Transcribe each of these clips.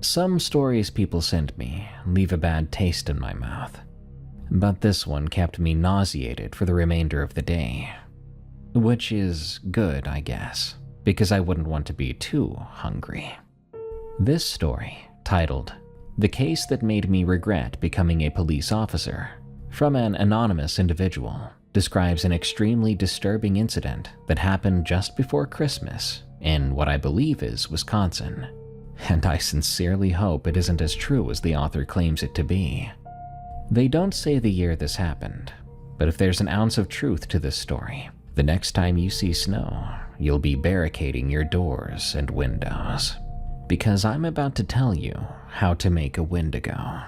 Some stories people send me leave a bad taste in my mouth, but this one kept me nauseated for the remainder of the day. Which is good, I guess, because I wouldn't want to be too hungry. This story, titled "The Case That Made Me Regret Becoming a Police Officer," from an anonymous individual, describes an extremely disturbing incident that happened just before Christmas in what I believe is Wisconsin. And I sincerely hope it isn't as true as the author claims it to be. They don't say the year this happened, but if there's an ounce of truth to this story, the next time you see snow, you'll be barricading your doors and windows. Because I'm about to tell you how to make a Wendigo.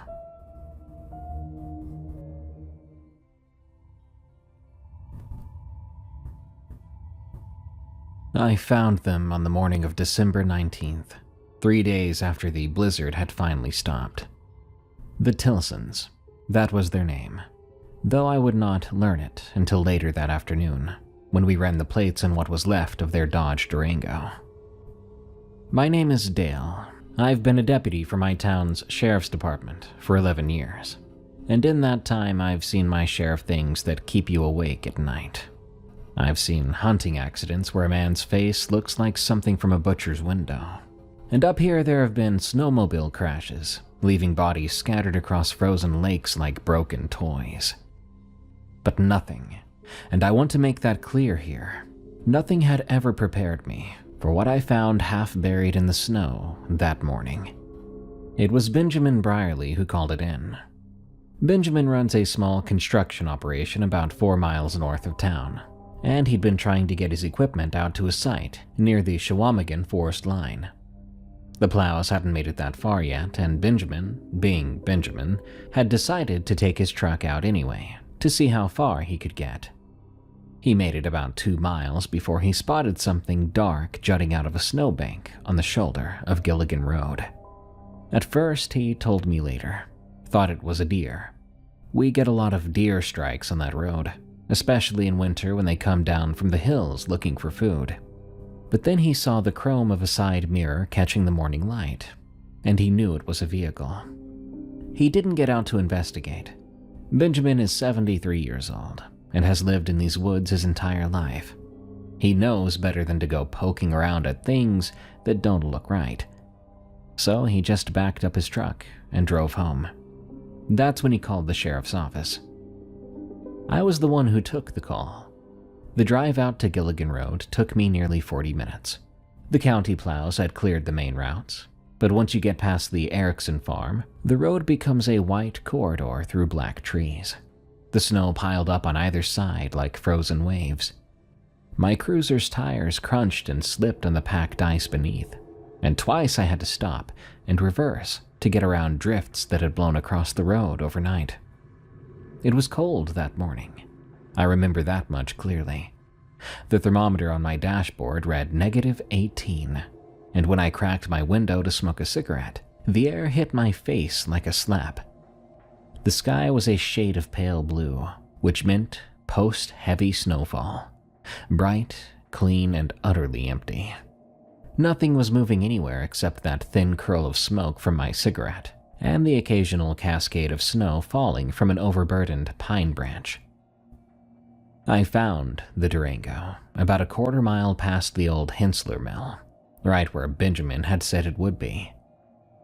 I found them on the morning of December 19th, 3 days after the blizzard had finally stopped. The Tilsons, that was their name, though I would not learn it until later that afternoon, when we ran the plates on what was left of their Dodge Durango. My name is Dale. I've been a deputy for my town's sheriff's department for 11 years, and in that time I've seen my share of things that keep you awake at night. I've seen hunting accidents where a man's face looks like something from a butcher's window. And up here there have been snowmobile crashes, leaving bodies scattered across frozen lakes like broken toys. But nothing, and I want to make that clear here, nothing had ever prepared me for what I found half buried in the snow that morning. It was Benjamin Brierly who called it in. Benjamin runs a small construction operation about 4 miles north of town, and he'd been trying to get his equipment out to a site near the Chequamegon forest line. The plows hadn't made it that far yet, and Benjamin, being Benjamin, had decided to take his truck out anyway, to see how far he could get. He made it about 2 miles before he spotted something dark jutting out of a snowbank on the shoulder of Gilligan Road. At first, he told me later, thought it was a deer. We get a lot of deer strikes on that road, especially in winter when they come down from the hills looking for food. But then he saw the chrome of a side mirror catching the morning light, and he knew it was a vehicle. He didn't get out to investigate. Benjamin is 73 years old and has lived in these woods his entire life. He knows better than to go poking around at things that don't look right. So he just backed up his truck and drove home. That's when he called the sheriff's office. I was the one who took the call. The drive out to Gilligan Road took me nearly 40 minutes. The county plows had cleared the main routes, but once you get past the Erickson farm, the road becomes a white corridor through black trees. The snow piled up on either side like frozen waves. My cruiser's tires crunched and slipped on the packed ice beneath, and twice I had to stop and reverse to get around drifts that had blown across the road overnight. It was cold that morning. I remember that much clearly. The thermometer on my dashboard read -18, and when I cracked my window to smoke a cigarette, the air hit my face like a slap. The sky was a shade of pale blue, which meant post-heavy snowfall. Bright, clean, and utterly empty. Nothing was moving anywhere except that thin curl of smoke from my cigarette, and the occasional cascade of snow falling from an overburdened pine branch. I found the Durango about a quarter mile past the old Hensler mill, right where Benjamin had said it would be.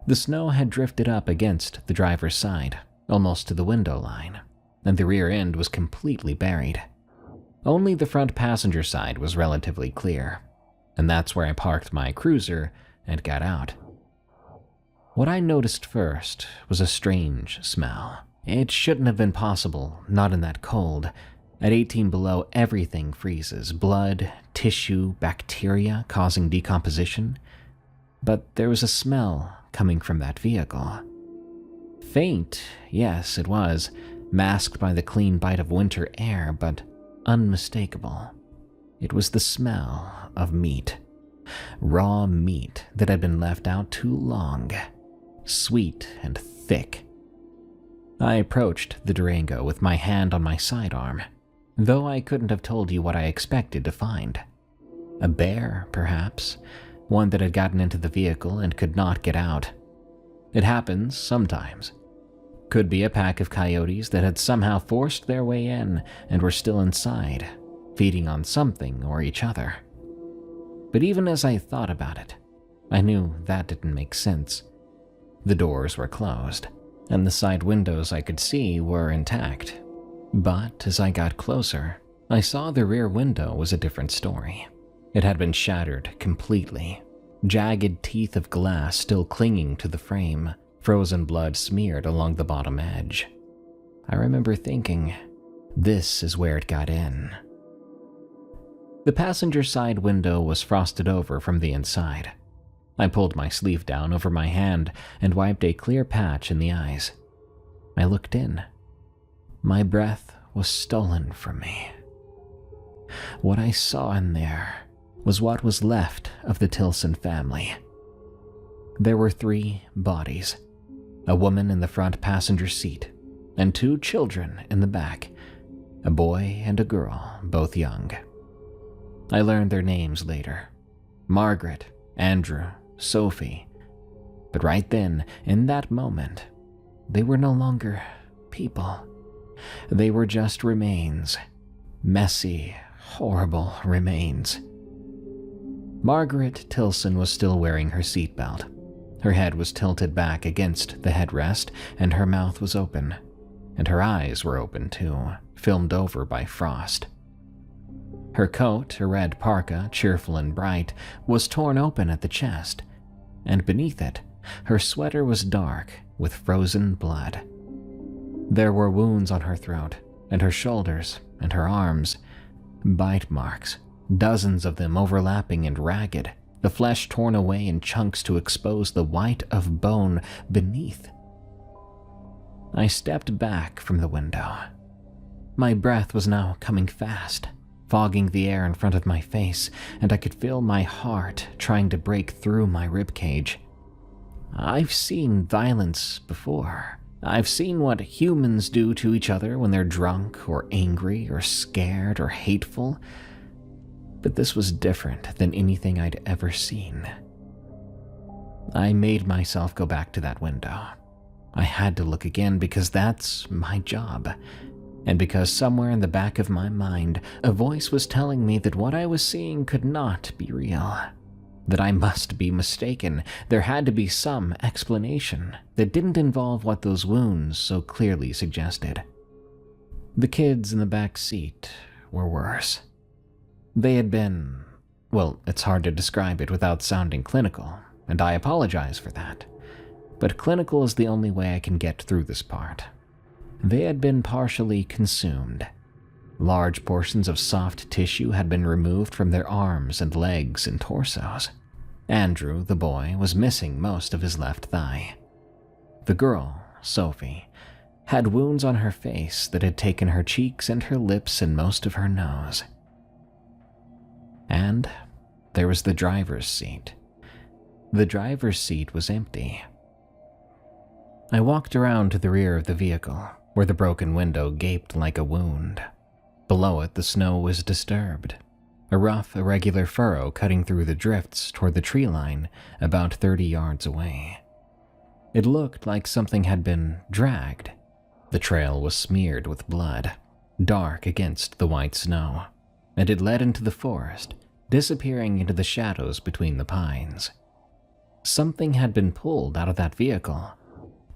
The snow had drifted up against the driver's side, almost to the window line, and the rear end was completely buried. Only the front passenger side was relatively clear, and that's where I parked my cruiser and got out. What I noticed first was a strange smell. It shouldn't have been possible, not in that cold. At 18 below, everything freezes. Blood, tissue, bacteria causing decomposition. But there was a smell coming from that vehicle. Faint, yes, it was, masked by the clean bite of winter air, but unmistakable. It was the smell of meat. Raw meat that had been left out too long. Sweet and thick. I approached the Durango with my hand on my sidearm, though I couldn't have told you what I expected to find. A bear, perhaps, one that had gotten into the vehicle and could not get out. It happens sometimes. Could be a pack of coyotes that had somehow forced their way in and were still inside, feeding on something or each other. But even as I thought about it, I knew that didn't make sense. The doors were closed, and the side windows I could see were intact. But as I got closer, I saw the rear window was a different story. It had been shattered completely, jagged teeth of glass still clinging to the frame, frozen blood smeared along the bottom edge. I remember thinking, this is where it got in. The passenger side window was frosted over from the inside. I pulled my sleeve down over my hand and wiped a clear patch in the eyes. I looked in. My breath was stolen from me. What I saw in there was what was left of the Tilson family. There were 3 bodies, a woman in the front passenger seat, and 2 children in the back, a boy and a girl, both young. I learned their names later: Margaret, Andrew, Sophie. But right then, in that moment, they were no longer people. They were just remains. Messy, horrible remains. Margaret Tilson was still wearing her seatbelt. Her head was tilted back against the headrest, and her mouth was open. And her eyes were open too, filmed over by frost. Her coat, a red parka, cheerful and bright, was torn open at the chest, and beneath it, her sweater was dark with frozen blood. There were wounds on her throat, and her shoulders, and her arms, bite marks, dozens of them overlapping and ragged, the flesh torn away in chunks to expose the white of bone beneath. I stepped back from the window. My breath was now coming fast, fogging the air in front of my face, and I could feel my heart trying to break through my ribcage. I've seen violence before. I've seen what humans do to each other when they're drunk or angry or scared or hateful, but this was different than anything I'd ever seen. I made myself go back to that window. I had to look again because that's my job, and because somewhere in the back of my mind, a voice was telling me that what I was seeing could not be real, that I must be mistaken. There had to be some explanation that didn't involve what those wounds so clearly suggested. The kids in the back seat were worse. They had been, well, it's hard to describe it without sounding clinical, and I apologize for that, but clinical is the only way I can get through this part. They had been partially consumed. Large portions of soft tissue had been removed from their arms and legs and torsos. Andrew, the boy, was missing most of his left thigh. The girl, Sophie, had wounds on her face that had taken her cheeks and her lips and most of her nose. And there was the driver's seat. The driver's seat was empty. I walked around to the rear of the vehicle, where the broken window gaped like a wound. Below it, the snow was disturbed, a rough, irregular furrow cutting through the drifts toward the tree line about 30 yards away. It looked like something had been dragged. The trail was smeared with blood, dark against the white snow, and it led into the forest, disappearing into the shadows between the pines. Something had been pulled out of that vehicle.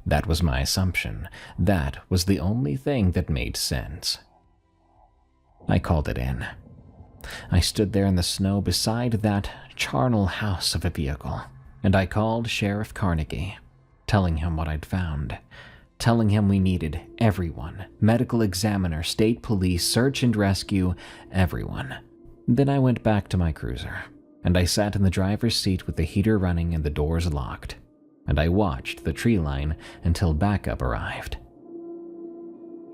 That was my assumption. That was the only thing that made sense. I called it in. I stood there in the snow beside that charnel house of a vehicle, and I called Sheriff Carnegie, telling him what I'd found, telling him we needed everyone, medical examiner, state police, search and rescue, everyone. Then I went back to my cruiser, and I sat in the driver's seat with the heater running and the doors locked, and I watched the tree line until backup arrived.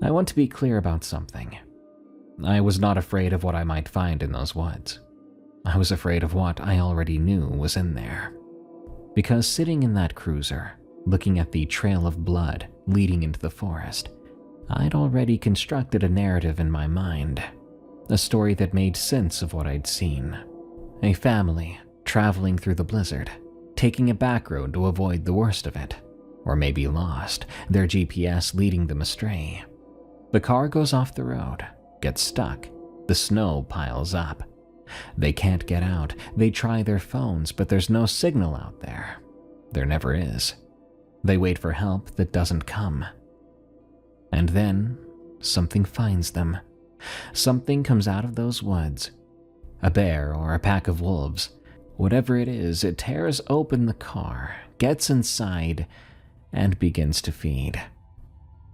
I want to be clear about something. I was not afraid of what I might find in those woods. I was afraid of what I already knew was in there. Because sitting in that cruiser, looking at the trail of blood leading into the forest, I'd already constructed a narrative in my mind, a story that made sense of what I'd seen. A family traveling through the blizzard, taking a back road to avoid the worst of it, Or maybe lost, their GPS leading them astray. The car goes off the road, gets stuck, the snow piles up. They can't get out, they try their phones, but there's no signal out there. There never is. They wait for help that doesn't come. And then, something finds them. Something comes out of those woods. A bear or a pack of wolves. Whatever it is, it tears open the car, gets inside, and begins to feed.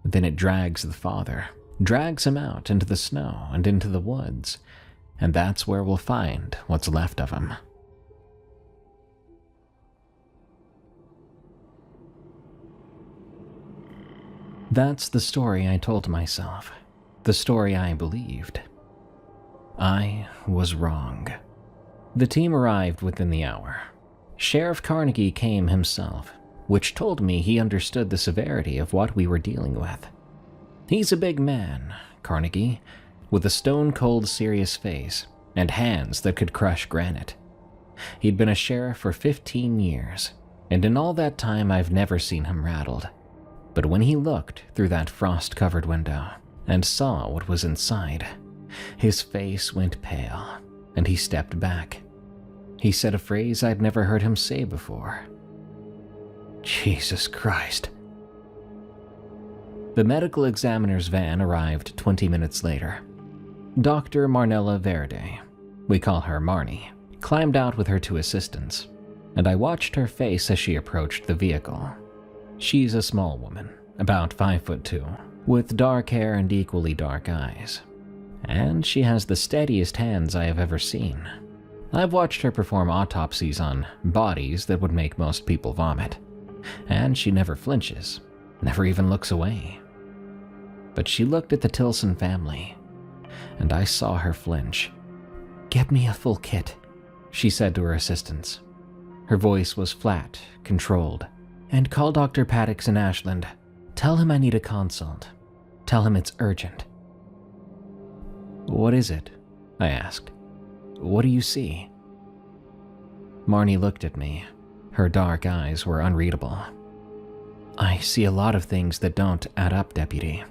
Then it drags the father, drags him out into the snow and into the woods, and that's where we'll find what's left of him. That's the story I told myself, the story I believed. I was wrong. The team arrived within the hour. Sheriff Carnegie came himself, which told me he understood the severity of what we were dealing with. He's a big man, Carnegie, with a stone-cold serious face and hands that could crush granite. He'd been a sheriff for 15 years, and in all that time I've never seen him rattled. But when he looked through that frost-covered window and saw what was inside, his face went pale, and he stepped back. He said a phrase I'd never heard him say before. Jesus Christ. The medical examiner's van arrived 20 minutes later. Dr. Marnella Verde, we call her Marnie, climbed out with her two assistants, and I watched her face as she approached the vehicle. She's a small woman, about 5'2", with dark hair and equally dark eyes. And she has the steadiest hands I have ever seen. I've watched her perform autopsies on bodies that would make most people vomit. And she never flinches, never even looks away. But she looked at the Tilson family, and I saw her flinch. "Get me a full kit," she said to her assistants. Her voice was flat, controlled. "And call Dr. Paddocks in Ashland. Tell him I need a consult. Tell him it's urgent." "What is it?" I asked. "What do you see?" Marnie looked at me. Her dark eyes were unreadable. "I see a lot of things that don't add up, Deputy.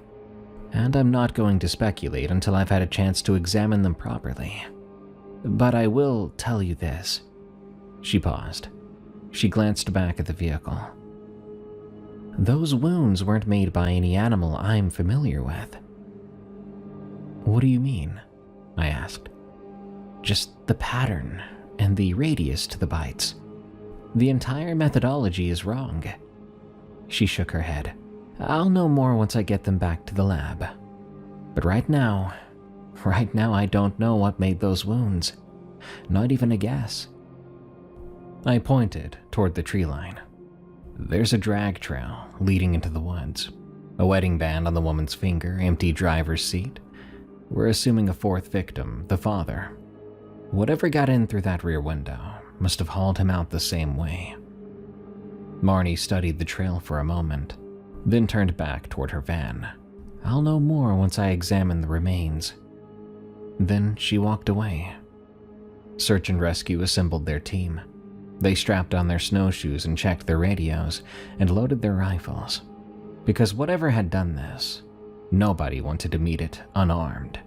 And I'm not going to speculate until I've had a chance to examine them properly. But I will tell you this." She paused. She glanced back at the vehicle. "Those wounds weren't made by any animal I'm familiar with." "What do you mean?" I asked. "Just the pattern and the radius to the bites. The entire methodology is wrong." She shook her head. "I'll know more once I get them back to the lab. But right now I don't know what made those wounds. Not even a guess." I pointed toward the tree line. "There's a drag trail leading into the woods. A wedding band on the woman's finger, empty driver's seat. We're assuming a fourth victim, the father. Whatever got in through that rear window must have hauled him out the same way." Marnie studied the trail for a moment, then turned back toward her van. "I'll know more once I examine the remains." Then she walked away. Search and rescue assembled their team. They strapped on their snowshoes and checked their radios and loaded their rifles. Because whatever had done this, nobody wanted to meet it unarmed.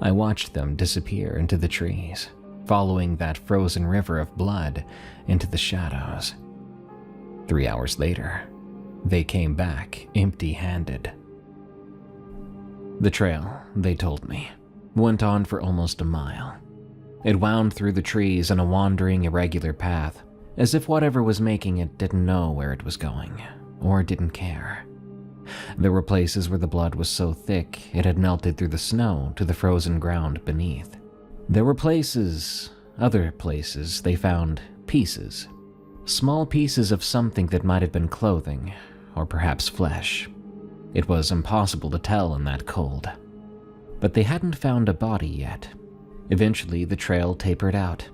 I watched them disappear into the trees, following that frozen river of blood into the shadows. 3 hours later, they came back empty-handed. The trail, they told me, went on for almost a mile. It wound through the trees on a wandering, irregular path, as if whatever was making it didn't know where it was going, or didn't care. There were places where the blood was so thick it had melted through the snow to the frozen ground beneath. There were other places, they found pieces. Small pieces of something that might have been clothing, or perhaps flesh. It was impossible to tell in that cold. But they hadn't found a body yet. Eventually, the trail tapered out.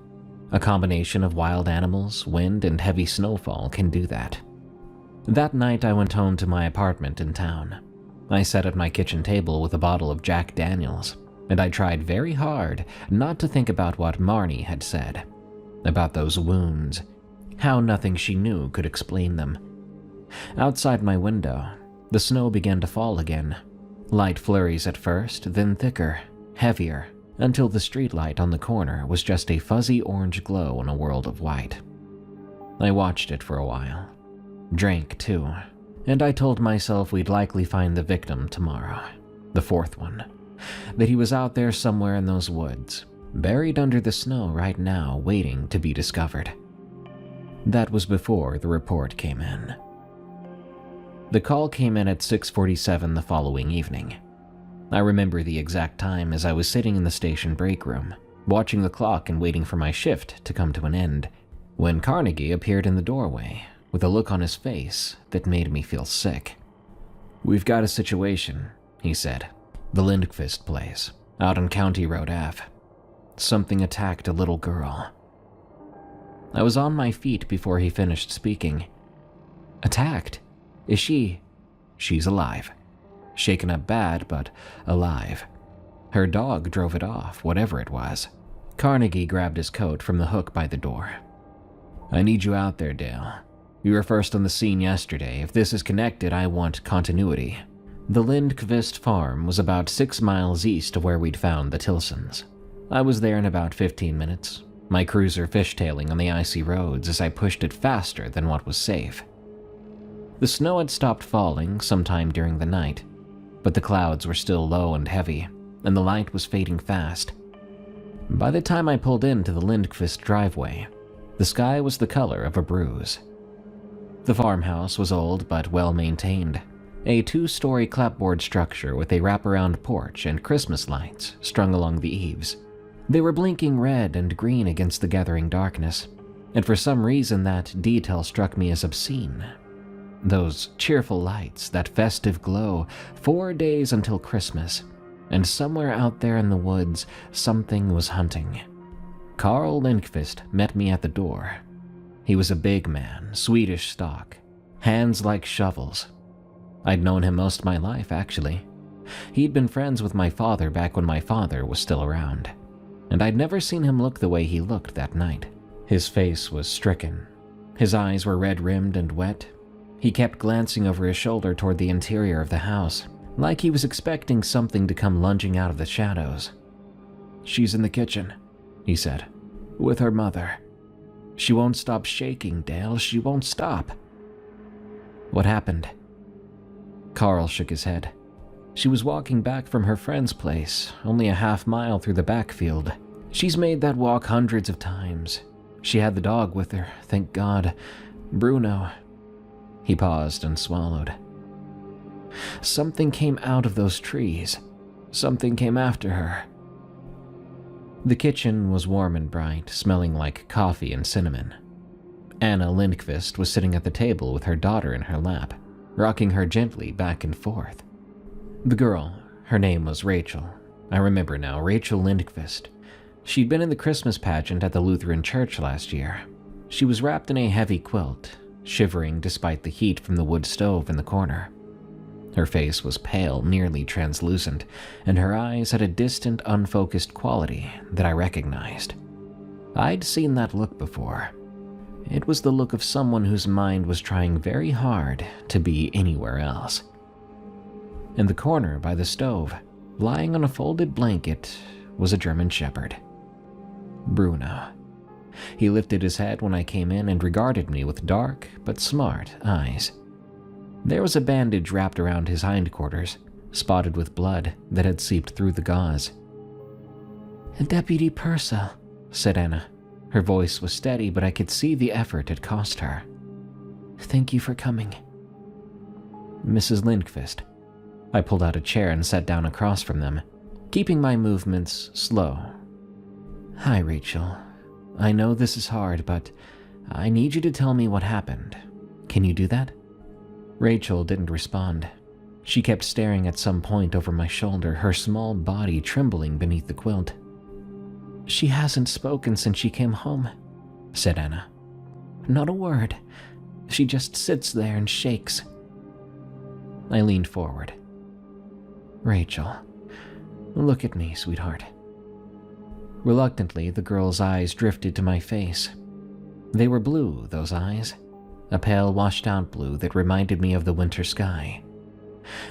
A combination of wild animals, wind, and heavy snowfall can do that. That night, I went home to my apartment in town. I sat at my kitchen table with a bottle of Jack Daniels, and I tried very hard not to think about what Marnie had said. About those wounds. How nothing she knew could explain them. Outside my window, the snow began to fall again. Light flurries at first, then thicker, heavier, until the streetlight on the corner was just a fuzzy orange glow in a world of white. I watched it for a while. Drank too, and I told myself we'd likely find the victim tomorrow, the fourth one, that he was out there somewhere in those woods, buried under the snow right now, waiting to be discovered. That was before the report came in. The call came in at 6:47 the following evening. I remember the exact time as I was sitting in the station break room, watching the clock and waiting for my shift to come to an end, when Carnegie appeared in the doorway with a look on his face that made me feel sick. "We've got a situation," he said. "The Lindqvist place, out on County Road Ave. Something attacked a little girl." I was on my feet before he finished speaking. "Attacked? Is she?" "She's alive. Shaken up bad, but alive. Her dog drove it off, whatever it was." Carnegie grabbed his coat from the hook by the door. "I need you out there, Dale. You were first on the scene yesterday. If this is connected, I want continuity." The Lindqvist farm was about 6 miles east of where we'd found the Tilsons. I was there in about 15 minutes, my cruiser fishtailing on the icy roads as I pushed it faster than what was safe. The snow had stopped falling sometime during the night, but the clouds were still low and heavy, and the light was fading fast. By the time I pulled into the Lindqvist driveway, the sky was the color of a bruise. The farmhouse was old but well-maintained, a 2-story clapboard structure with a wraparound porch and Christmas lights strung along the eaves. They were blinking red and green against the gathering darkness, and for some reason that detail struck me as obscene. Those cheerful lights, that festive glow, 4 days until Christmas, and somewhere out there in the woods, something was hunting. Carl Lindqvist met me at the door. He was a big man, Swedish stock, hands like shovels. I'd known him most of my life, actually. He'd been friends with my father back when my father was still around, and I'd never seen him look the way he looked that night. His face was stricken. His eyes were red-rimmed and wet. He kept glancing over his shoulder toward the interior of the house, like he was expecting something to come lunging out of the shadows. "She's in the kitchen," he said, "with her mother. She won't stop shaking, Dale. She won't stop." "What happened?" Carl shook his head. "She was walking back from her friend's place, only a half-mile through the backfield. She's made that walk hundreds of times. She had the dog with her, thank God. Bruno." He paused and swallowed. "Something came out of those trees. Something came after her." The kitchen was warm and bright, smelling like coffee and cinnamon. Anna Lindqvist was sitting at the table with her daughter in her lap, rocking her gently back and forth. The girl, her name was Rachel. I remember now, Rachel Lindqvist. She'd been in the Christmas pageant at the Lutheran church last year. She was wrapped in a heavy quilt, shivering despite the heat from the wood stove in the corner. Her face was pale, nearly translucent, and her eyes had a distant, unfocused quality that I recognized. I'd seen that look before. It was the look of someone whose mind was trying very hard to be anywhere else. In the corner by the stove, lying on a folded blanket, was a German Shepherd. Bruno. He lifted his head when I came in and regarded me with dark but smart eyes. There was a bandage wrapped around his hindquarters, spotted with blood that had seeped through the gauze. "Deputy Purcell," said Anna. Her voice was steady, but I could see the effort it cost her. "Thank you for coming." "Mrs. Lindqvist." I pulled out a chair and sat down across from them, keeping my movements slow. "Hi, Rachel. I know this is hard, but I need you to tell me what happened. Can you do that?" Rachel didn't respond. She kept staring at some point over my shoulder, her small body trembling beneath the quilt. "She hasn't spoken since she came home," said Anna. "Not a word. She just sits there and shakes." I leaned forward. "Rachel, look at me, sweetheart." Reluctantly, the girl's eyes drifted to my face. They were blue, those eyes. a pale washed-out blue that reminded me of the winter sky,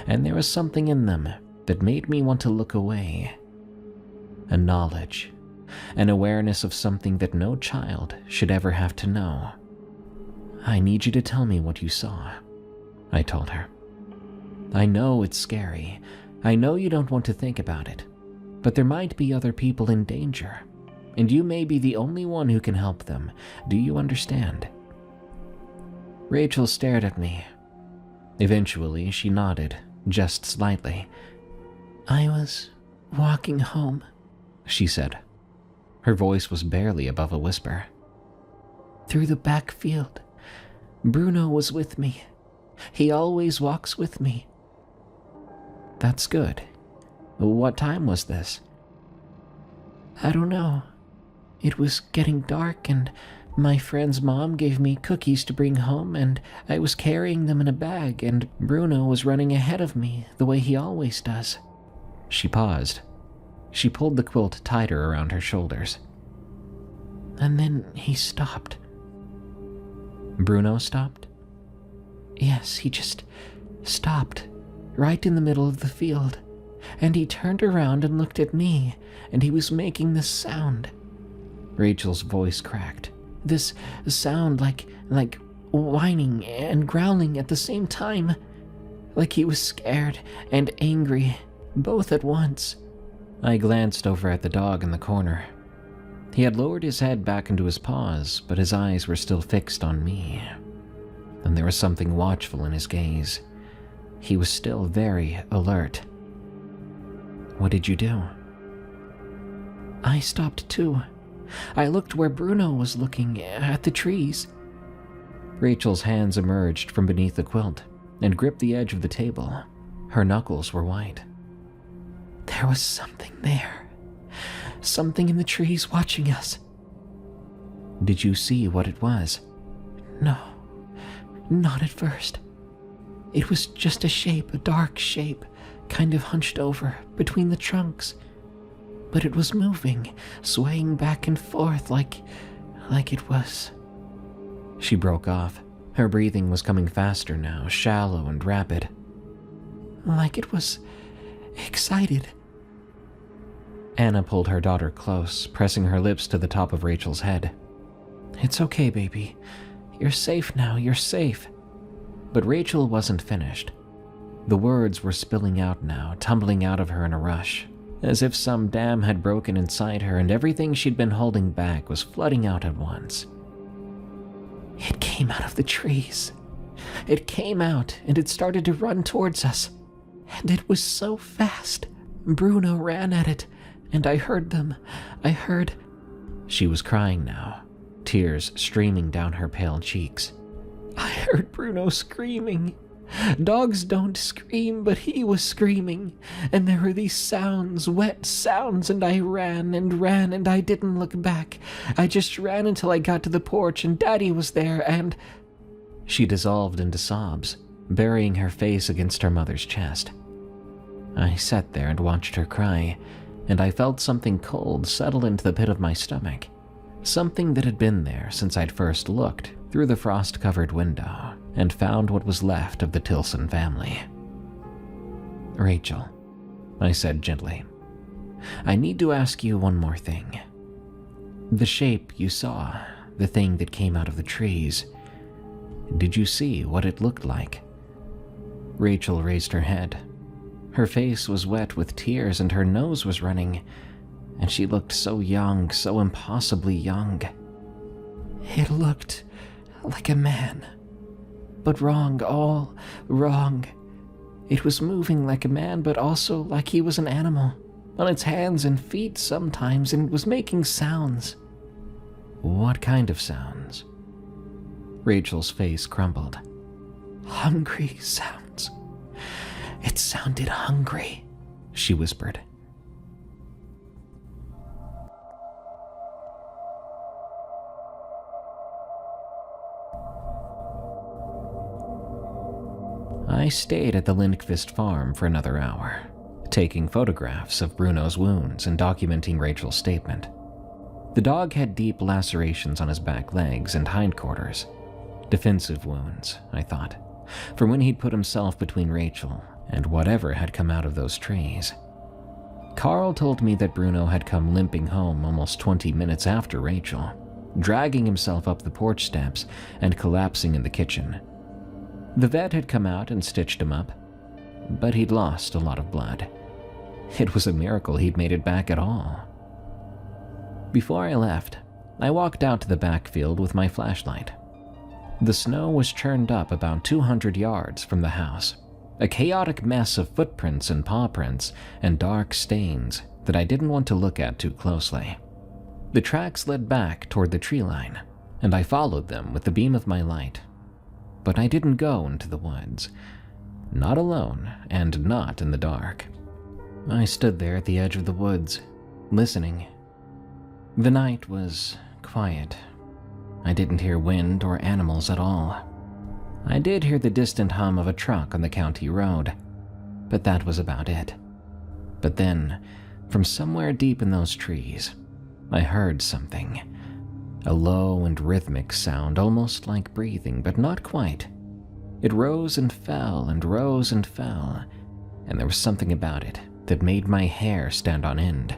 and there was something in them that made me want to look away. A knowledge, an awareness of something that no child should ever have to know. "I need you to tell me what you saw," I told her. "I know it's scary. I know you don't want to think about it, but there might be other people in danger, and you may be the only one who can help them. Do you understand?" Rachel stared at me. Eventually, she nodded, just slightly. "I was walking home," she said. Her voice was barely above a whisper. "Through the back field. Bruno was with me. He always walks with me." "That's good. What time was this?" "I don't know. It was getting dark, and my friend's mom gave me cookies to bring home, and I was carrying them in a bag, and Bruno was running ahead of me, the way he always does." She paused. She pulled the quilt tighter around her shoulders. "And then he stopped." "Bruno stopped?" "Yes, he just stopped, right in the middle of the field, and he turned around and looked at me, and he was making this sound." Rachel's voice cracked. This sound like whining and growling at the same time, like he was scared and angry, both at once. I glanced over at the dog in the corner. He had lowered his head back into his paws, but his eyes were still fixed on me. And there was something watchful in his gaze. He was still very alert. "What did you do?" "I stopped too. I looked where Bruno was looking, at the trees." Rachel's hands emerged from beneath the quilt and gripped the edge of the table. Her knuckles were white. "There was something there. Something in the trees watching us." "Did you see what it was?" "No, not at first. It was just a shape, a dark shape, kind of hunched over between the trunks. But it was moving, swaying back and forth like it was." She broke off. Her breathing was coming faster now, shallow and rapid. "Like it was excited." Anna pulled her daughter close, pressing her lips to the top of Rachel's head. "It's okay, baby. You're safe now, you're safe." But Rachel wasn't finished. The words were spilling out now, tumbling out of her in a rush, as if some dam had broken inside her and everything she'd been holding back was flooding out at once. "It came out of the trees. It came out and it started to run towards us. And it was so fast. Bruno ran at it, and I heard them. I heard..." She was crying now, tears streaming down her pale cheeks. "I heard Bruno screaming. Dogs don't scream, but he was screaming. And there were these sounds, wet sounds, and I ran and ran, and I didn't look back. I just ran until I got to the porch, and Daddy was there, and..." She dissolved into sobs, burying her face against her mother's chest. I sat there and watched her cry, and I felt something cold settle into the pit of my stomach. Something that had been there since I'd first looked through the frost-covered window and found what was left of the Tilson family. "Rachel," I said gently, "I need to ask you one more thing. The shape you saw, the thing that came out of the trees, did you see what it looked like?" Rachel raised her head. Her face was wet with tears and her nose was running, and she looked so young, so impossibly young. "It looked like a man. But wrong, all wrong. It was moving like a man, but also like he was an animal, on its hands and feet sometimes, and it was making sounds." "What kind of sounds?" Rachel's face crumbled. "Hungry sounds. It sounded hungry," she whispered. I stayed at the Lindqvist farm for another hour, taking photographs of Bruno's wounds and documenting Rachel's statement. The dog had deep lacerations on his back legs and hindquarters. Defensive wounds, I thought, from when he'd put himself between Rachel and whatever had come out of those trees. Carl told me that Bruno had come limping home almost 20 minutes after Rachel, dragging himself up the porch steps and collapsing in the kitchen. The vet had come out and stitched him up, but he'd lost a lot of blood. It was a miracle he'd made it back at all. Before I left, I walked out to the backfield with my flashlight. The snow was churned up about 200 yards from the house, a chaotic mess of footprints and paw prints and dark stains that I didn't want to look at too closely. The tracks led back toward the tree line, and I followed them with the beam of my light. But I didn't go into the woods, not alone and not in the dark. I stood there at the edge of the woods, listening. The night was quiet. I didn't hear wind or animals at all. I did hear the distant hum of a truck on the county road, but that was about it. But then, from somewhere deep in those trees, I heard something. A low and rhythmic sound, almost like breathing, but not quite. It rose and fell and rose and fell, and there was something about it that made my hair stand on end.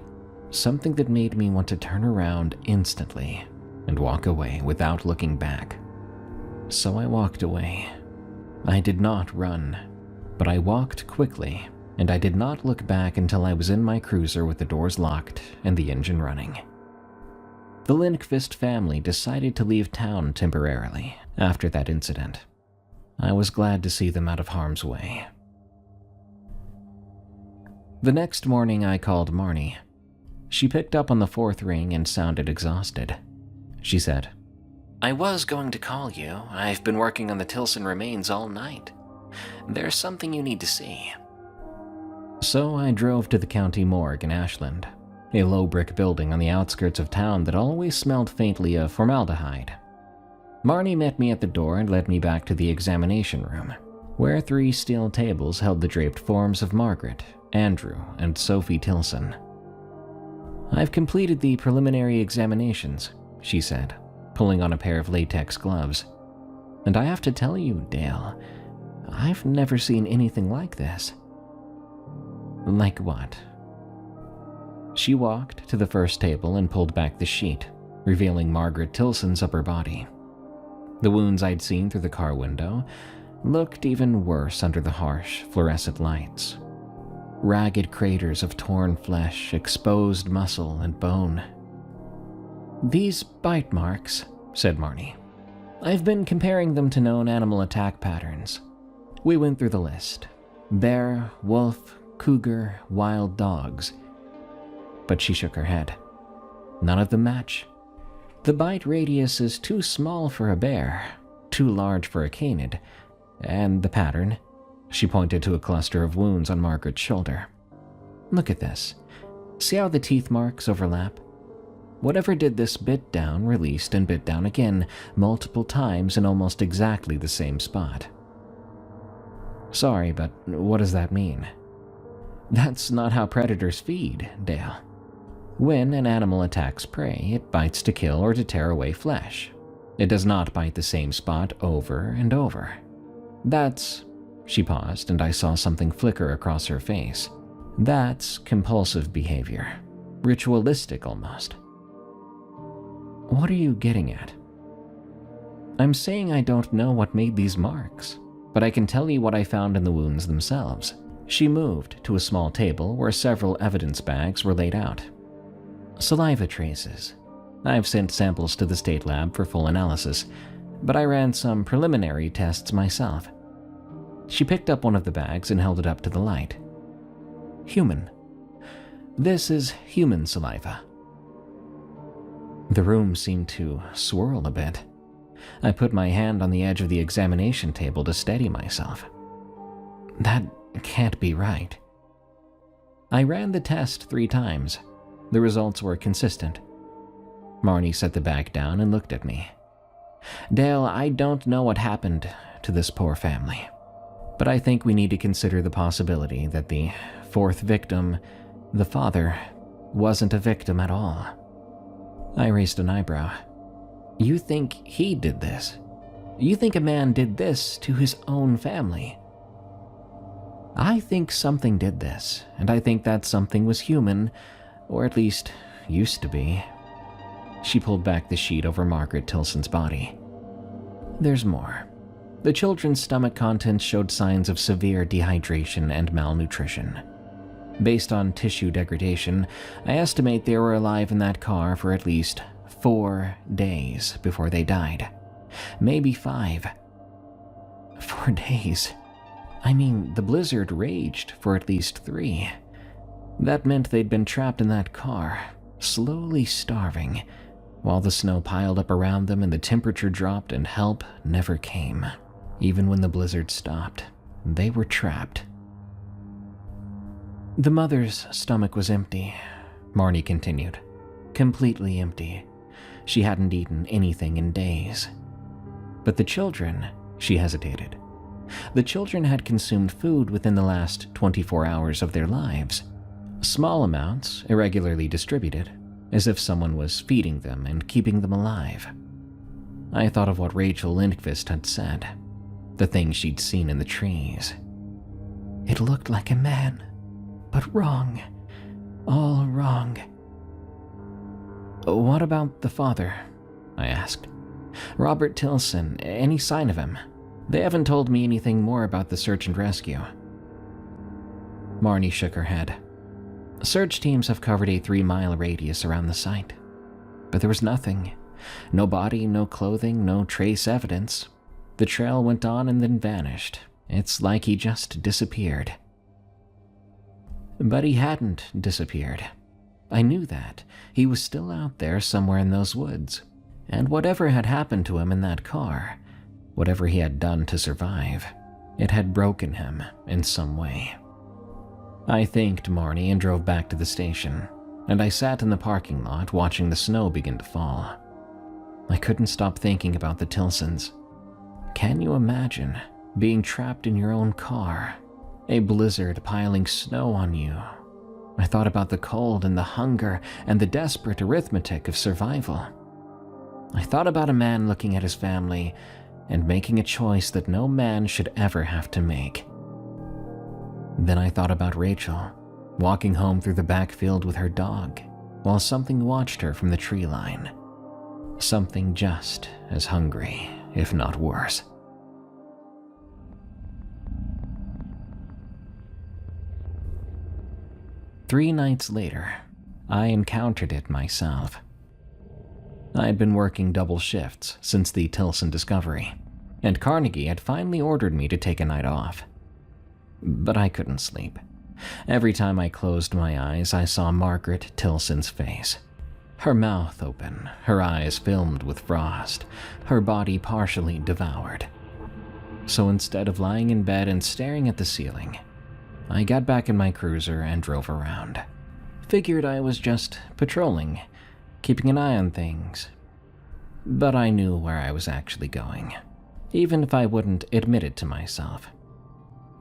Something that made me want to turn around instantly and walk away without looking back. So I walked away. I did not run, but I walked quickly, and I did not look back until I was in my cruiser with the doors locked and the engine running. The Lindqvist family decided to leave town temporarily after that incident. I was glad to see them out of harm's way. The next morning I called Marnie. She picked up on the fourth ring and sounded exhausted. She said, "I was going to call you. I've been working on the Tilson remains all night. There's something you need to see." So I drove to the county morgue in Ashland, a low brick building on the outskirts of town that always smelled faintly of formaldehyde. Marnie met me at the door and led me back to the examination room, where 3 steel tables held the draped forms of Margaret, Andrew, and Sophie Tilson. "I've completed the preliminary examinations," she said, pulling on a pair of latex gloves. "And I have to tell you, Dale, I've never seen anything like this." "Like what?" She walked to the first table and pulled back the sheet, revealing Margaret Tilson's upper body. The wounds I'd seen through the car window looked even worse under the harsh, fluorescent lights. Ragged craters of torn flesh, exposed muscle and bone. "These bite marks," said Marnie. "I've been comparing them to known animal attack patterns." We went through the list. Bear, wolf, cougar, wild dogs. But she shook her head. None of them match. The bite radius is too small for a bear, too large for a canid, and the pattern, she pointed to a cluster of wounds on Margaret's shoulder. "Look at this. See how the teeth marks overlap? Whatever did this bit down released and bit down again multiple times in almost exactly the same spot." "Sorry, but what does that mean?" "That's not how predators feed, Dale. When an animal attacks prey, it bites to kill or to tear away flesh. It does not bite the same spot over and over. That's..." She paused, and I saw something flicker across her face. "That's compulsive behavior. Ritualistic almost." "What are you getting at?" "I'm saying I don't know what made these marks, but I can tell you what I found in the wounds themselves." She moved to a small table where several evidence bags were laid out. "Saliva traces. I've sent samples to the state lab for full analysis, but I ran some preliminary tests myself." She picked up one of the bags and held it up to the light. "Human. This is human saliva." The room seemed to swirl a bit. I put my hand on the edge of the examination table to steady myself. That can't be right. I ran the test 3 times. The results were consistent. Marnie set the bag down and looked at me. "Dale, I don't know what happened to this poor family, but I think we need to consider the possibility that the 4th victim, the father, wasn't a victim at all." I raised an eyebrow. "You think he did this?" You think a man did this to his own family? I think something did this, and I think that something was human, or at least used to be. She pulled back the sheet over Margaret Tilson's body. There's more. The children's stomach contents showed signs of severe dehydration and malnutrition. Based on tissue degradation, I estimate they were alive in that car for at least 4 days before they died. Maybe 5. 4 days. I mean, the blizzard raged for at least 3. That meant they'd been trapped in that car, slowly starving, while the snow piled up around them and the temperature dropped and help never came. Even when the blizzard stopped, they were trapped. The mother's stomach was empty, Marnie continued. Completely empty. She hadn't eaten anything in days. But the children, she hesitated. The children had consumed food within the last 24 hours of their lives. Small amounts, irregularly distributed, as if someone was feeding them and keeping them alive. I thought of what Rachel Lindqvist had said, the things she'd seen in the trees. It looked like a man, but wrong. All wrong. What about the father? I asked. Robert Tilson, any sign of him? They haven't told me anything more about the search and rescue. Marnie shook her head. Search teams have covered a 3-mile radius around the site. But there was nothing. No body, no clothing, no trace evidence. The trail went on and then vanished. It's like he just disappeared. But he hadn't disappeared. I knew that. He was still out there somewhere in those woods. And whatever had happened to him in that car, whatever he had done to survive, it had broken him in some way. I thanked Marnie and drove back to the station, and I sat in the parking lot watching the snow begin to fall. I couldn't stop thinking about the Tilsons. Can you imagine being trapped in your own car, a blizzard piling snow on you? I thought about the cold and the hunger and the desperate arithmetic of survival. I thought about a man looking at his family and making a choice that no man should ever have to make. Then I thought about Rachel, walking home through the backfield with her dog, while something watched her from the tree line. Something just as hungry, if not worse. Three nights later, I encountered it myself. I had been working double shifts since the Tilson discovery, and Carnegie had finally ordered me to take a night off. But I couldn't sleep. Every time I closed my eyes, I saw Margaret Tilson's face. Her mouth open, her eyes filmed with frost, her body partially devoured. So instead of lying in bed and staring at the ceiling, I got back in my cruiser and drove around. Figured I was just patrolling, keeping an eye on things. But I knew where I was actually going, even if I wouldn't admit it to myself.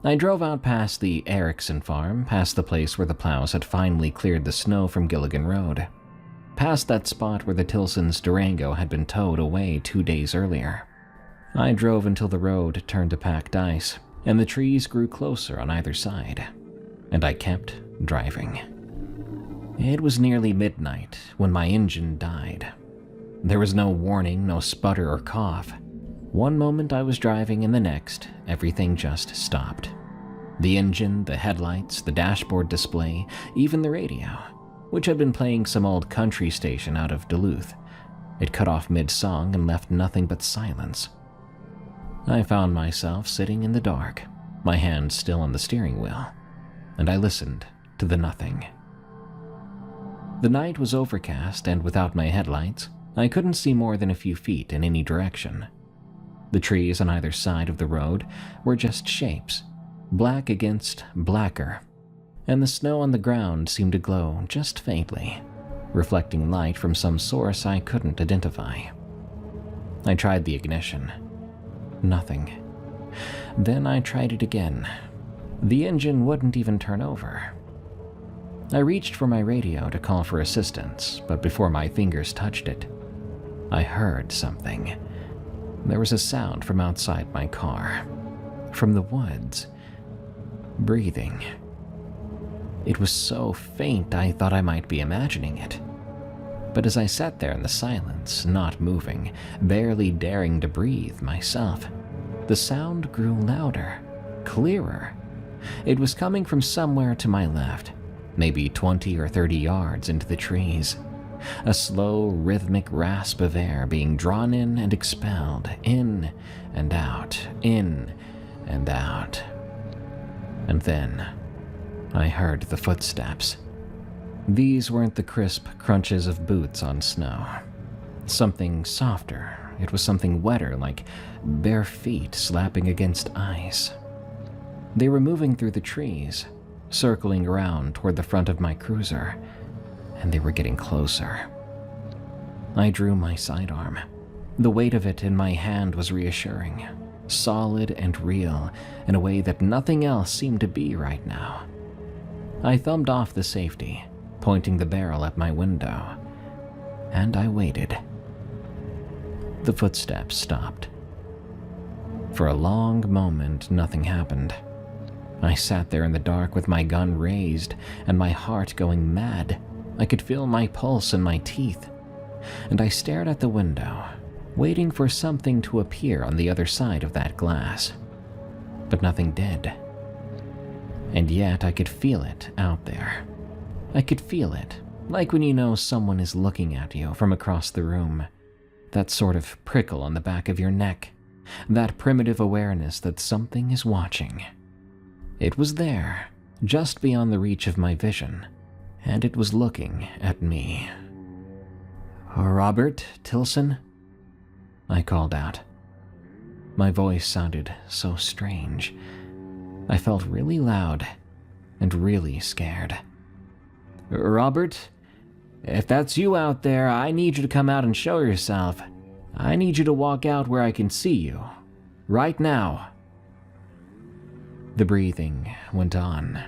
I drove out past the Erickson farm, past the place where the plows had finally cleared the snow from Gilligan Road, past that spot where the Tilsons' Durango had been towed away 2 days earlier. I drove until the road turned to packed ice, and the trees grew closer on either side, and I kept driving. It was nearly midnight when my engine died. There was no warning, no sputter or cough. One moment I was driving and the next, everything just stopped. The engine, the headlights, the dashboard display, even the radio, which had been playing some old country station out of Duluth. It cut off mid-song and left nothing but silence. I found myself sitting in the dark, my hand still on the steering wheel, and I listened to the nothing. The night was overcast, and without my headlights, I couldn't see more than a few feet in any direction. The trees on either side of the road were just shapes, black against blacker, and the snow on the ground seemed to glow just faintly, reflecting light from some source I couldn't identify. I tried the ignition. Nothing. Then I tried it again. The engine wouldn't even turn over. I reached for my radio to call for assistance, but before my fingers touched it, I heard something. there was a sound from outside my car, from the woods. Breathing. It was so faint I thought I might be imagining it. But as I sat there in the silence, not moving, barely daring to breathe myself, the sound grew louder, clearer. It was coming from somewhere to my left, maybe 20 or 30 yards into the trees. A slow, rhythmic rasp of air being drawn in and expelled, in and out, in and out. And then I heard the footsteps. These weren't the crisp crunches of boots on snow. Something softer. It was something wetter, like bare feet slapping against ice. They were moving through the trees, circling around toward the front of my cruiser, and they were getting closer. I drew my sidearm. The weight of it in my hand was reassuring, solid and real in a way that nothing else seemed to be right now. I thumbed off the safety, pointing the barrel at my window, and I waited. The footsteps stopped. For a long moment, nothing happened. I sat there in the dark with my gun raised and my heart going mad. I could feel my pulse in my teeth, and I stared at the window, waiting for something to appear on the other side of that glass. But nothing did. And yet I could feel it out there. I could feel it, like when you know someone is looking at you from across the room. That sort of prickle on the back of your neck. That primitive awareness that something is watching. It was there, just beyond the reach of my vision, and it was looking at me. "Robert Tilson?" I called out. My voice sounded so strange. I felt really loud and really scared. "Robert, if that's you out there, I need you to come out and show yourself. I need you to walk out where I can see you. Right now." The breathing went on.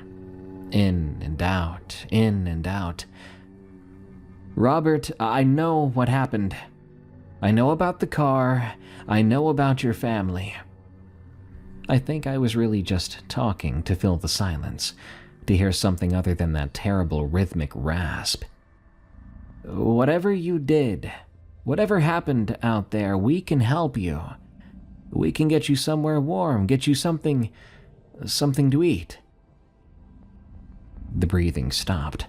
In and out, in and out. "Robert, I know what happened. I know about the car. I know about your family." I think I was really just talking to fill the silence, to hear something other than that terrible rhythmic rasp. "Whatever you did, whatever happened out there, we can help you. We can get you somewhere warm, get you something to eat." The breathing stopped.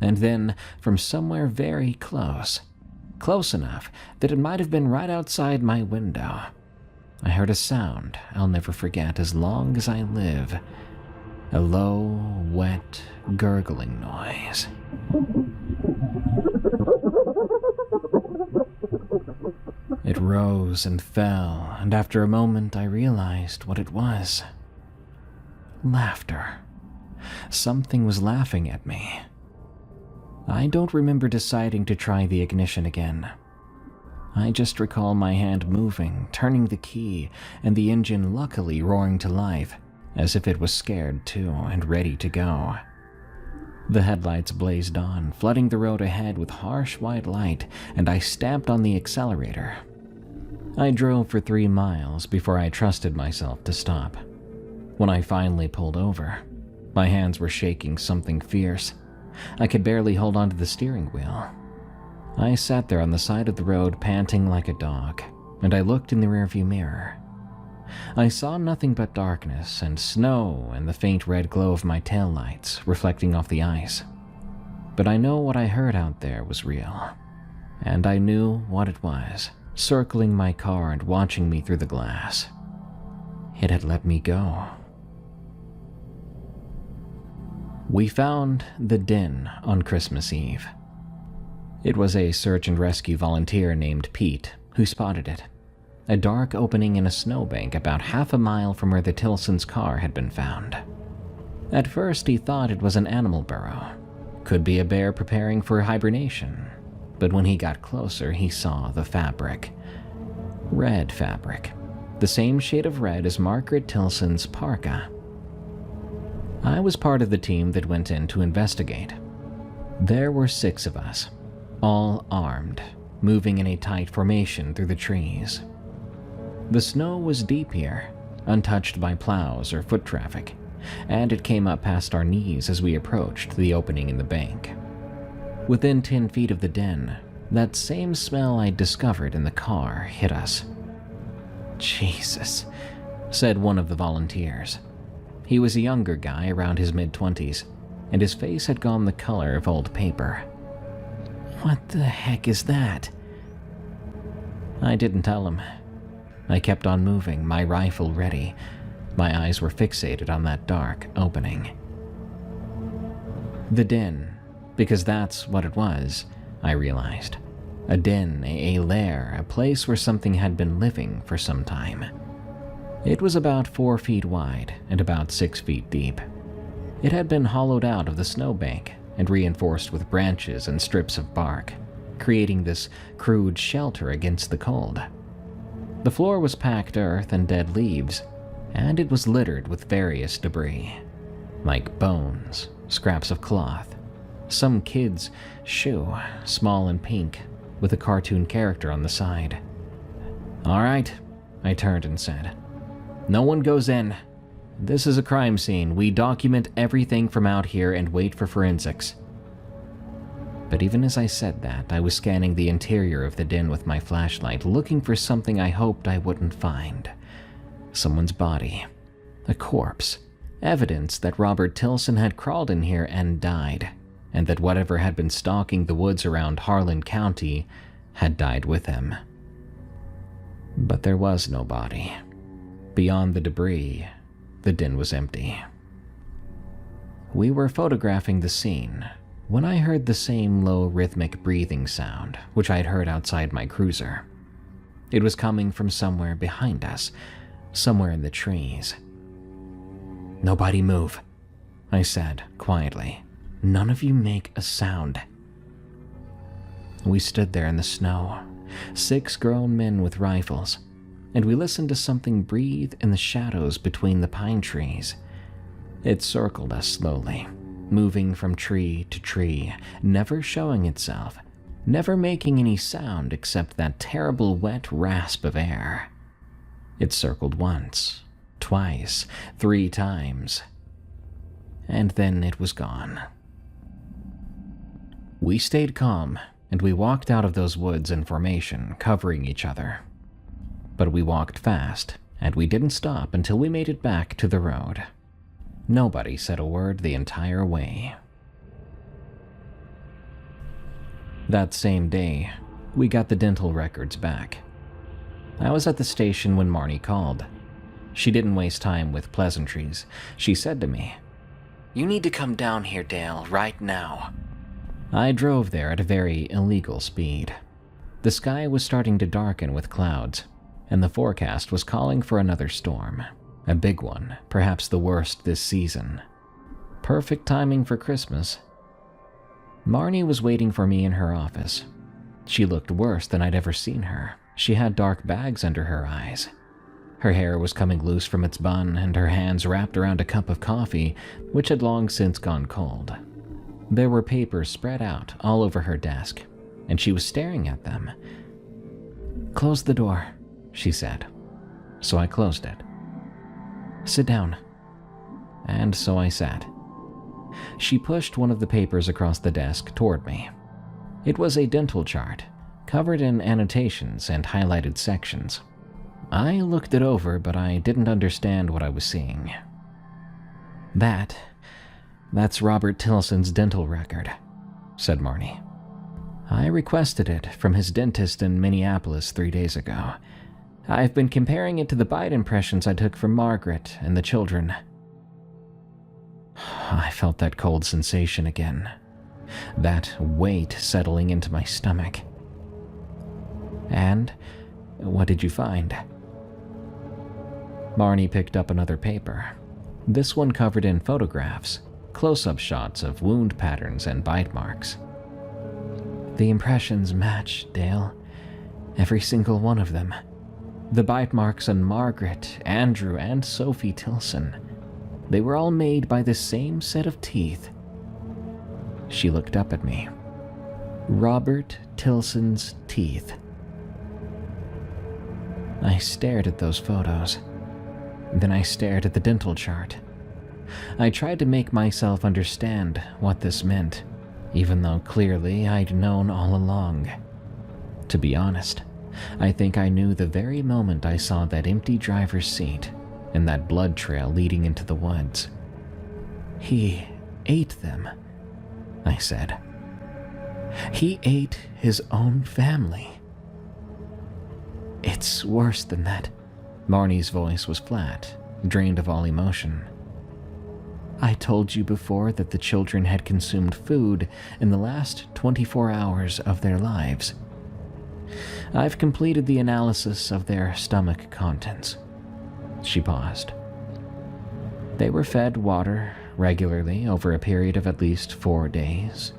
And then, from somewhere very close enough that it might have been right outside my window, I heard a sound I'll never forget as long as I live. A low, wet, gurgling noise. It rose and fell, and after a moment I realized what it was. Laughter. Something was laughing at me. I don't remember deciding to try the ignition again. I just recall my hand moving, turning the key, and the engine luckily roaring to life, as if it was scared too and ready to go. The headlights blazed on, flooding the road ahead with harsh white light, and I stamped on the accelerator. I drove for 3 miles before I trusted myself to stop. When I finally pulled over, my hands were shaking something fierce. I could barely hold onto the steering wheel. I sat there on the side of the road panting like a dog, and I looked in the rearview mirror. I saw nothing but darkness and snow and the faint red glow of my taillights reflecting off the ice. But I know what I heard out there was real, and I knew what it was, circling my car and watching me through the glass. It had let me go. We found the den on Christmas Eve. It was a search and rescue volunteer named Pete who spotted it. A dark opening in a snowbank about half a mile from where the Tilsons' car had been found. At first he thought it was an animal burrow. Could be a bear preparing for hibernation. But when he got closer, he saw the fabric. Red fabric. The same shade of red as Margaret Tilson's parka. I was part of the team that went in to investigate. There were 6 of us, all armed, moving in a tight formation through the trees. The snow was deep here, untouched by plows or foot traffic, and it came up past our knees as we approached the opening in the bank. Within 10 feet of the den, that same smell I'd discovered in the car hit us. "Jesus," said one of the volunteers. He was a younger guy around his mid-20s, and his face had gone the color of old paper. "What the heck is that?" I didn't tell him. I kept on moving, my rifle ready. My eyes were fixated on that dark opening. The den, because that's what it was, I realized. A den, a lair, a place where something had been living for some time. It was about 4 feet wide and about 6 feet deep. It had been hollowed out of the snowbank and reinforced with branches and strips of bark, creating this crude shelter against the cold. The floor was packed earth and dead leaves, and it was littered with various debris, like bones, scraps of cloth, some kid's shoe, small and pink, with a cartoon character on the side. "All right," I turned and said. "No one goes in. This is a crime scene. We document everything from out here and wait for forensics." But even as I said that, I was scanning the interior of the den with my flashlight, looking for something I hoped I wouldn't find. Someone's body. A corpse. Evidence that Robert Tilson had crawled in here and died, and that whatever had been stalking the woods around Harlan County had died with him. But there was no body. Beyond the debris, the den was empty. We were photographing the scene when I heard the same low rhythmic breathing sound which I'd heard outside my cruiser. It was coming from somewhere behind us, somewhere in the trees. "Nobody move," I said quietly. "None of you make a sound." We stood there in the snow, 6 grown men with rifles, and we listened to something breathe in the shadows between the pine trees. It circled us slowly, moving from tree to tree, never showing itself, never making any sound except that terrible wet rasp of air. It circled once, twice, 3 times, and then it was gone. We stayed calm, and we walked out of those woods in formation, covering each other. But we walked fast, and we didn't stop until we made it back to the road. Nobody said a word the entire way. That same day, we got the dental records back. I was at the station when Marnie called. She didn't waste time with pleasantries. She said to me, "You need to come down here, Dale, right now." I drove there at a very illegal speed. The sky was starting to darken with clouds, and the forecast was calling for another storm. A big one, perhaps the worst this season. Perfect timing for Christmas. Marnie was waiting for me in her office. She looked worse than I'd ever seen her. She had dark bags under her eyes. Her hair was coming loose from its bun, and her hands wrapped around a cup of coffee, which had long since gone cold. There were papers spread out all over her desk, and she was staring at them. "Close the door," she said. So I closed it. "Sit down." And so I sat. She pushed one of the papers across the desk toward me. It was a dental chart, covered in annotations and highlighted sections. I looked it over, but I didn't understand what I was seeing. That's Robert Tilson's dental record," said Marnie. "I requested it from his dentist in Minneapolis 3 days ago. I've been comparing it to the bite impressions I took from Margaret and the children." I felt that cold sensation again, that weight settling into my stomach. "And what did you find?" Marnie picked up another paper, this one covered in photographs, close-up shots of wound patterns and bite marks. "The impressions match, Dale. Every single one of them. The bite marks on Margaret, Andrew, and Sophie Tilson. They were all made by the same set of teeth." She looked up at me. "Robert Tilson's teeth." I stared at those photos. Then I stared at the dental chart. I tried to make myself understand what this meant, even though clearly I'd known all along. To be honest, I think I knew the very moment I saw that empty driver's seat and that blood trail leading into the woods. He ate them, I said. He ate his own family. It's worse than that. Marnie's voice was flat, drained of all emotion. I told you before that the children had consumed food in the last 24 hours of their lives. I've completed the analysis of their stomach contents. She paused. They were fed water regularly over a period of at least 4 days.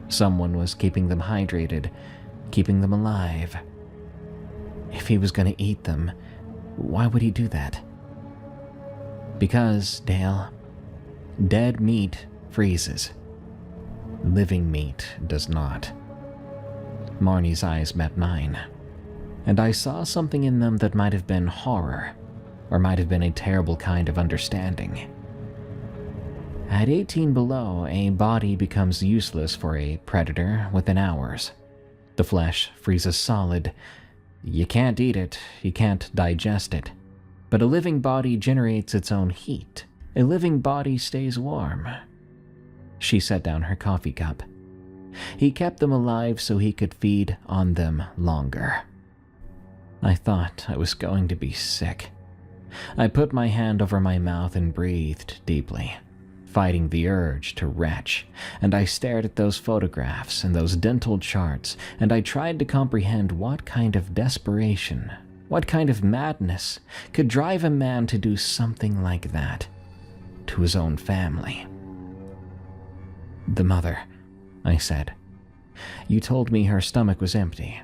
Someone was keeping them hydrated, keeping them alive. If he was going to eat them, why would he do that? Because, Dale, dead meat freezes. Living meat does not. Marnie's eyes met mine, and I saw something in them that might have been horror, or might have been a terrible kind of understanding. At 18 below, a body becomes useless for a predator within hours. The flesh freezes solid. You can't eat it, you can't digest it. But a living body generates its own heat. A living body stays warm. She set down her coffee cup. He kept them alive so he could feed on them longer. I thought I was going to be sick. I put my hand over my mouth and breathed deeply, fighting the urge to retch, and I stared at those photographs and those dental charts, and I tried to comprehend what kind of desperation, what kind of madness could drive a man to do something like that to his own family. The mother, I said. You told me her stomach was empty.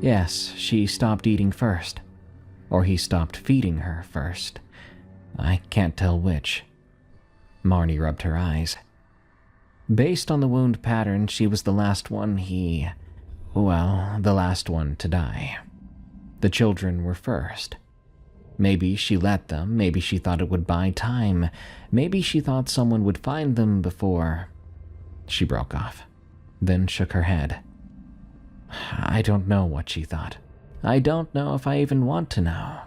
Yes, she stopped eating first. Or he stopped feeding her first. I can't tell which. Marnie rubbed her eyes. Based on the wound pattern, she was the last one the last one to die. The children were first. Maybe she let them, maybe she thought it would buy time, maybe she thought someone would find them before... She broke off, then shook her head. I don't know what she thought. I don't know if I even want to know.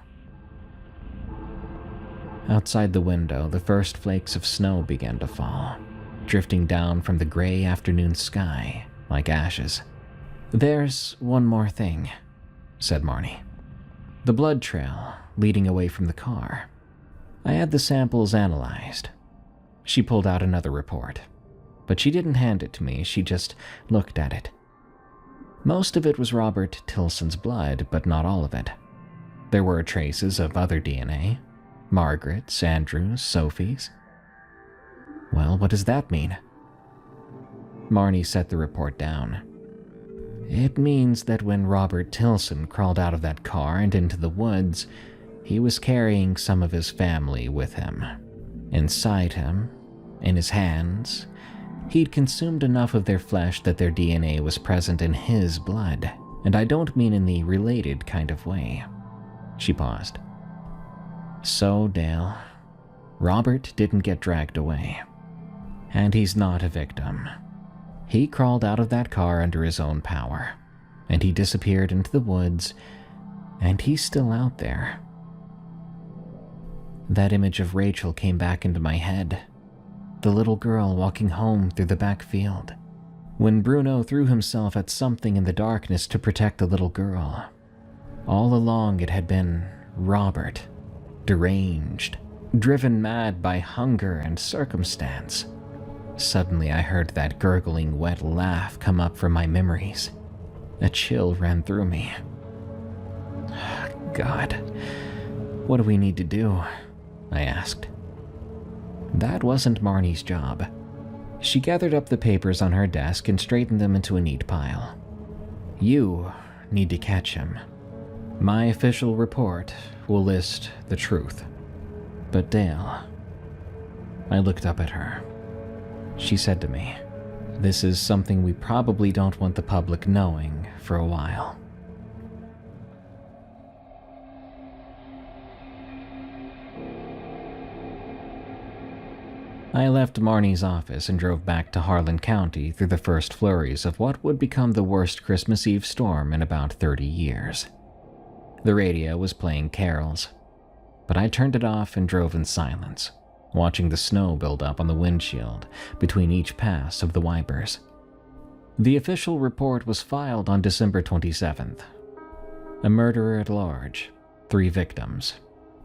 Outside the window, the first flakes of snow began to fall, drifting down from the gray afternoon sky like ashes. There's one more thing, said Marnie. The blood trail leading away from the car. I had the samples analyzed. She pulled out another report, but she didn't hand it to me, she just looked at it. Most of it was Robert Tilson's blood, but not all of it. There were traces of other DNA. Margaret's, Andrew's, Sophie's. Well, what does that mean? Marnie set the report down. It means that when Robert Tilson crawled out of that car and into the woods, he was carrying some of his family with him. Inside him, in his hands, he'd consumed enough of their flesh that their DNA was present in his blood, and I don't mean in the related kind of way. She paused. So, Dale, Robert didn't get dragged away. And he's not a victim. He crawled out of that car under his own power, and he disappeared into the woods, and he's still out there. That image of Rachel came back into my head. The little girl walking home through the back field. When Bruno threw himself at something in the darkness to protect the little girl. All along it had been Robert, deranged, driven mad by hunger and circumstance. Suddenly I heard that gurgling wet laugh come up from my memories. A chill ran through me. God, what do we need to do? I asked. That wasn't Marnie's job. She gathered up the papers on her desk and straightened them into a neat pile. You need to catch him. My official report will list the truth. But Dale... I looked up at her. She said to me, this is something we probably don't want the public knowing for a while. I left Marnie's office and drove back to Harlan County through the first flurries of what would become the worst Christmas Eve storm in about 30 years. The radio was playing carols, but I turned it off and drove in silence, watching the snow build up on the windshield between each pass of the wipers. The official report was filed on December 27th. A murderer at large, 3 victims.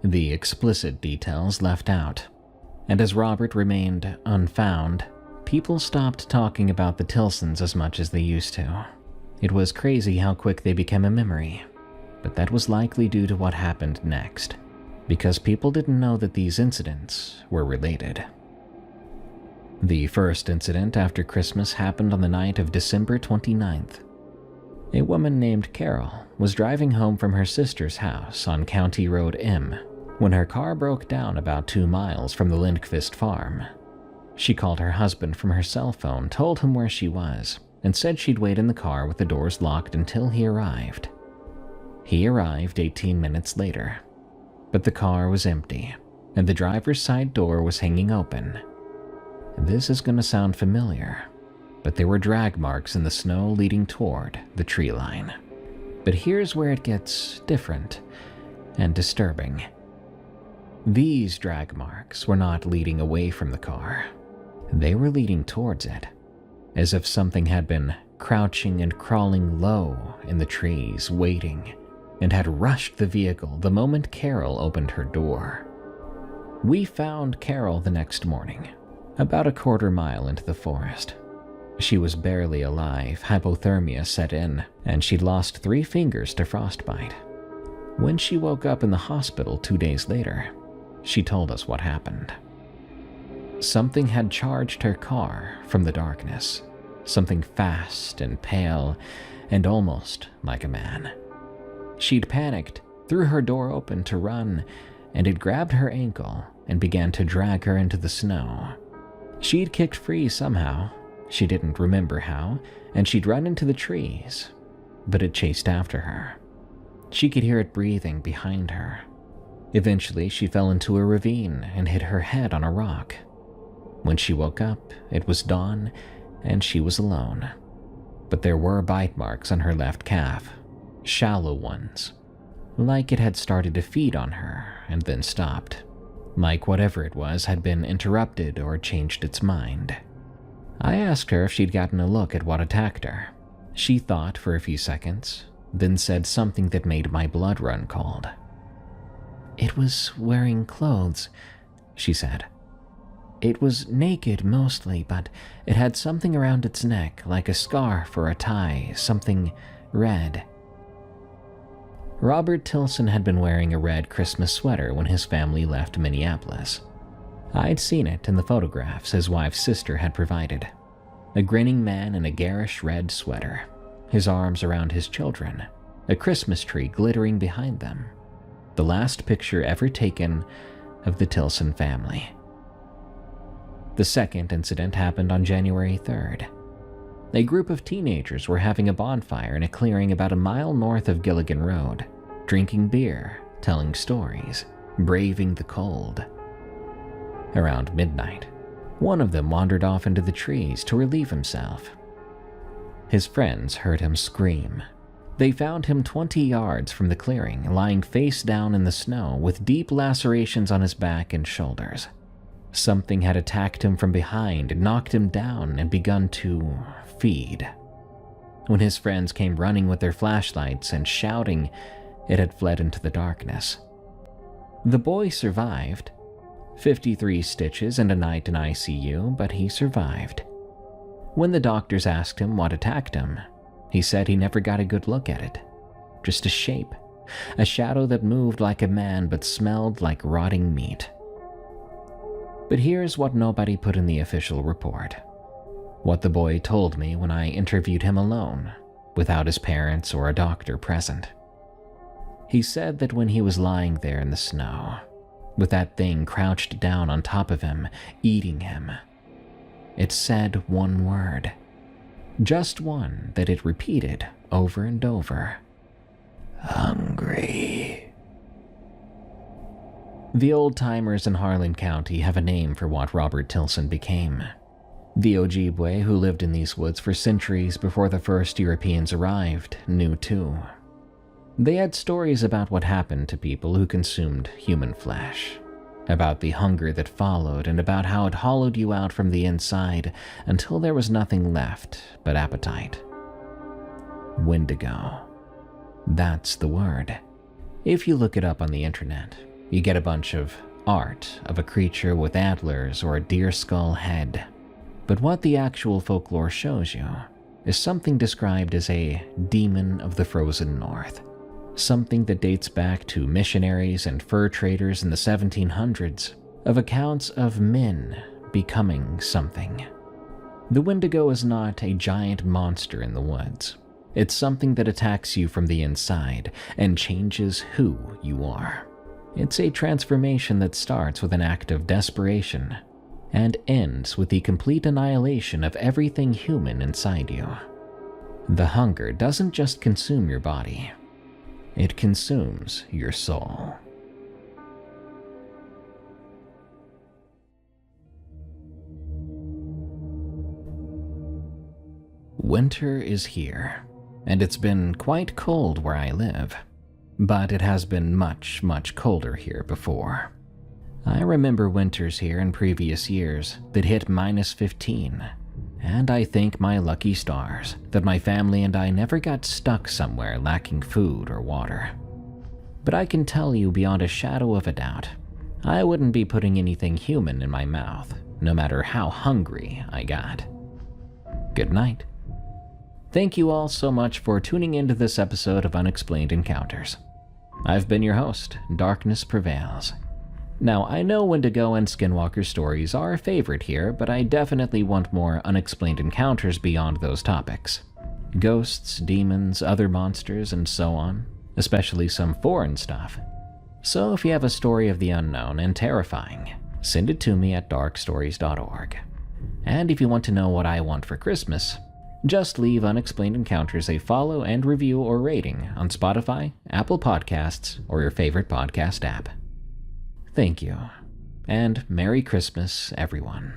The explicit details left out. And as Robert remained unfound, people stopped talking about the Tilsons as much as they used to. It was crazy how quick they became a memory, but that was likely due to what happened next, because people didn't know that these incidents were related. The first incident after Christmas happened on the night of December 29th. A woman named Carol was driving home from her sister's house on County Road M when her car broke down about 2 miles from the Lindqvist farm. She called her husband from her cell phone, told him where she was, and said she'd wait in the car with the doors locked until he arrived. He arrived 18 minutes later, but the car was empty, and the driver's side door was hanging open. This is going to sound familiar, but there were drag marks in the snow leading toward the tree line. But here's where it gets different and disturbing. These drag marks were not leading away from the car. They were leading towards it, as if something had been crouching and crawling low in the trees, waiting, and had rushed the vehicle the moment Carol opened her door. We found Carol the next morning, about a quarter mile into the forest. She was barely alive, hypothermia set in, and she'd lost 3 fingers to frostbite. When she woke up in the hospital 2 days later, she told us what happened. Something had charged her car from the darkness, something fast and pale and almost like a man. She'd panicked, threw her door open to run, and it grabbed her ankle and began to drag her into the snow. She'd kicked free somehow, she didn't remember how, and she'd run into the trees, but it chased after her. She could hear it breathing behind her. Eventually, she fell into a ravine and hit her head on a rock. When she woke up, it was dawn, and she was alone. But there were bite marks on her left calf, shallow ones, like it had started to feed on her and then stopped, like whatever it was had been interrupted or changed its mind. I asked her if she'd gotten a look at what attacked her. She thought for a few seconds, then said something that made my blood run cold. "It was wearing clothes," she said. "It was naked mostly, but it had something around its neck, like a scarf or a tie, something red." Robert Tilson had been wearing a red Christmas sweater when his family left Minneapolis. I'd seen it in the photographs his wife's sister had provided. A grinning man in a garish red sweater, his arms around his children, a Christmas tree glittering behind them. The last picture ever taken of the Tilson family. The second incident happened on January 3rd. A group of teenagers were having a bonfire in a clearing about a mile north of Gilligan Road, drinking beer, telling stories, braving the cold. Around midnight, one of them wandered off into the trees to relieve himself. His friends heard him scream. They found him 20 yards from the clearing, lying face down in the snow with deep lacerations on his back and shoulders. Something had attacked him from behind, knocked him down, and begun to feed. When his friends came running with their flashlights and shouting, it had fled into the darkness. The boy survived. 53 stitches and a night in ICU, but he survived. When the doctors asked him what attacked him, he said he never got a good look at it. Just a shape, a shadow that moved like a man but smelled like rotting meat. But here's what nobody put in the official report. What the boy told me when I interviewed him alone, without his parents or a doctor present. He said that when he was lying there in the snow, with that thing crouched down on top of him, eating him, it said one word. Just one that it repeated over and over. Hungry. The old-timers in Harlan County have a name for what Robert Tilson became. The Ojibwe who lived in these woods for centuries before the first Europeans arrived knew too. They had stories about what happened to people who consumed human flesh, about the hunger that followed, and about how it hollowed you out from the inside until there was nothing left but appetite. Wendigo. That's the word. If you look it up on the internet, you get a bunch of art of a creature with antlers or a deer skull head. But what the actual folklore shows you is something described as a demon of the frozen north. Something that dates back to missionaries and fur traders in the 1700s, of accounts of men becoming something. The Wendigo is not a giant monster in the woods. It's something that attacks you from the inside and changes who you are. It's a transformation that starts with an act of desperation and ends with the complete annihilation of everything human inside you. The hunger doesn't just consume your body. It consumes your soul. Winter is here, and it's been quite cold where I live, but it has been much, much colder here before. I remember winters here in previous years that hit -15, and I thank my lucky stars that my family and I never got stuck somewhere lacking food or water. But I can tell you beyond a shadow of a doubt, I wouldn't be putting anything human in my mouth, no matter how hungry I got. Good night. Thank you all so much for tuning into this episode of Unexplained Encounters. I've been your host, Darkness Prevails. Now, I know Wendigo and Skinwalker stories are a favorite here, but I definitely want more unexplained encounters beyond those topics. Ghosts, demons, other monsters, and so on, especially some foreign stuff. So if you have a story of the unknown and terrifying, send it to me at darkstories.org. And if you want to know what I want for Christmas, just leave Unexplained Encounters a follow and review or rating on Spotify, Apple Podcasts, or your favorite podcast app. Thank you, and Merry Christmas, everyone.